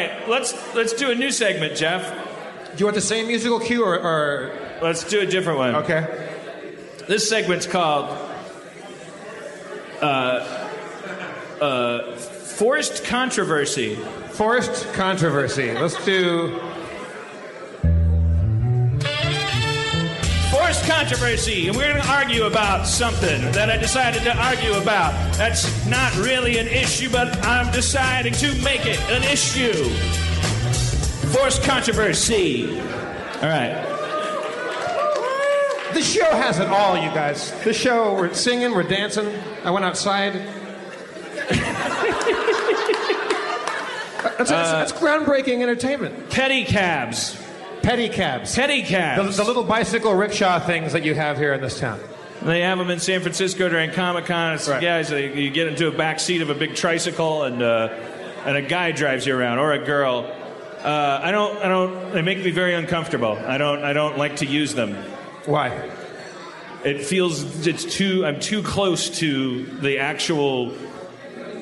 right, let's do a new segment, Jeff. Do you want the same musical cue or... Let's do a different one. Okay. This segment's called Forced Controversy. Forced Controversy. Let's do... Forced Controversy, and we're going to argue about something that I decided to argue about. That's not really an issue, but I'm deciding to make it an issue. Forced Controversy. All right. This show has it all, you guys. This show, we're singing, we're dancing. I went outside. That's groundbreaking entertainment. Pedicabs. Pedicabs. Pedicabs. The little bicycle rickshaw things that you have here in this town. They have them in San Francisco during Comic-Con. It's right. Guys, you get into a back seat of a big tricycle, and a guy drives you around, or a girl. I don't. They make me very uncomfortable. I don't like to use them. Why? It feels I'm too close to the actual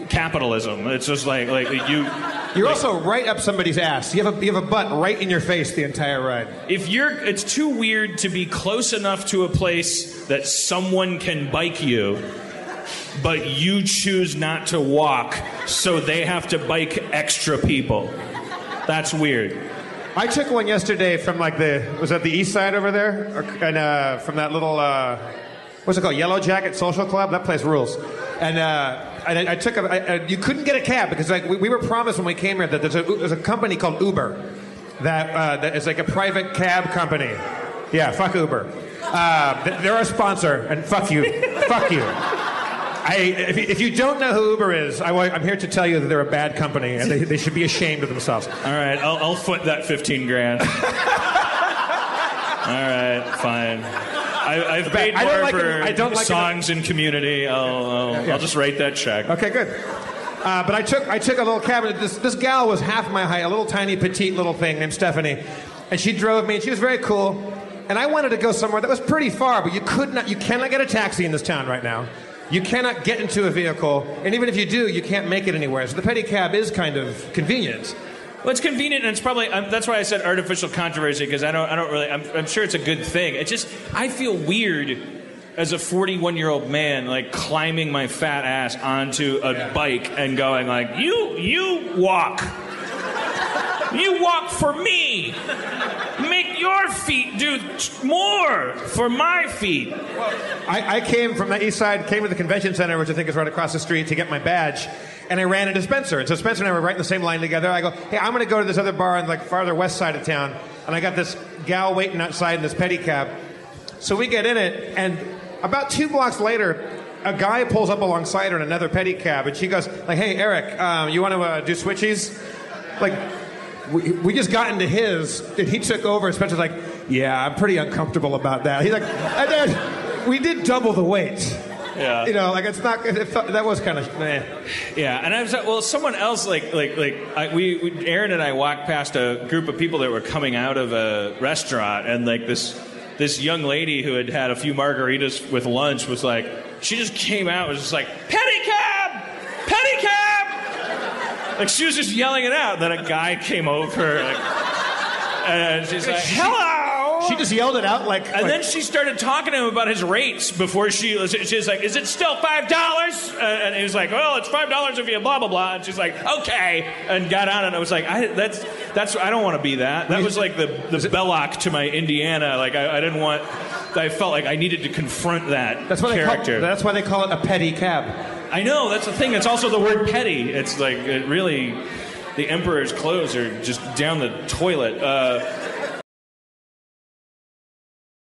capitalism. It's just like you. You're also right up somebody's ass. You have a butt right in your face the entire ride. It's too weird to be close enough to a place that someone can bike you, but you choose not to walk, so they have to bike extra people. That's weird. I took one yesterday from was that the east side over there? And from that little, what's it called, Yellow Jacket Social Club? That place rules. And I took you couldn't get a cab because we were promised when we came here that there's a company called Uber that is like a private cab company. Yeah, fuck Uber. They're our sponsor, and fuck you. Fuck you. If you don't know who Uber is, I'm here to tell you that they're a bad company and they should be ashamed of themselves. All right, I'll foot that $15,000. All right, fine. I've paid more for songs and Community. I'll just write that check. Okay, good. But I took a little cab. This gal was half my height, a little tiny petite little thing named Stephanie, and she drove me, and she was very cool. And I wanted to go somewhere that was pretty far, but you cannot get a taxi in this town right now. You cannot get into a vehicle, and even if you do, you can't make it anywhere. So the pedicab is kind of convenient. Well, it's convenient, and it's probably that's why I said artificial controversy, because I don't really. I'm sure it's a good thing. It just I feel weird as a 41-year-old man, like climbing my fat ass onto a bike and going like, you walk for me. Make your feet do more for my feet. I came from the east side, came to the convention center, which I think is right across the street, to get my badge, and I ran into Spencer. And so Spencer and I were right in the same line together. I go, hey, I'm going to go to this other bar on the farther west side of town, and I got this gal waiting outside in this pedicab. So we get in it, and about 2 blocks later, a guy pulls up alongside her in another pedicab, and she goes, like, hey, Eric, you want to do switchies? Like, we just got into his, and he took over, and Spencer's like, yeah, I'm pretty uncomfortable about that. He's like, and then we did double the weight. Yeah. You know, like, it's not, that was kind of, meh. Yeah, and I was like, well, someone else, Aaron and I walked past a group of people that were coming out of a restaurant, and like this young lady who had had a few margaritas with lunch was like, she just came out and was just like, pedicab! Like, she was just yelling it out. Then a guy came over, and she's like, hello! She just yelled it out like... And then she started talking to him about his rates before she was like, is it still $5? And he was like, well, it's $5 if you blah, blah, blah. And she's like, okay. And got on, and I was like, I don't want to be that. That was like the Belloc to my Indiana. Like, I felt like I needed to confront that character. That's why they call it a pedicab. I know, that's the thing. It's also the word petty. It's like, the emperor's clothes are just down the toilet.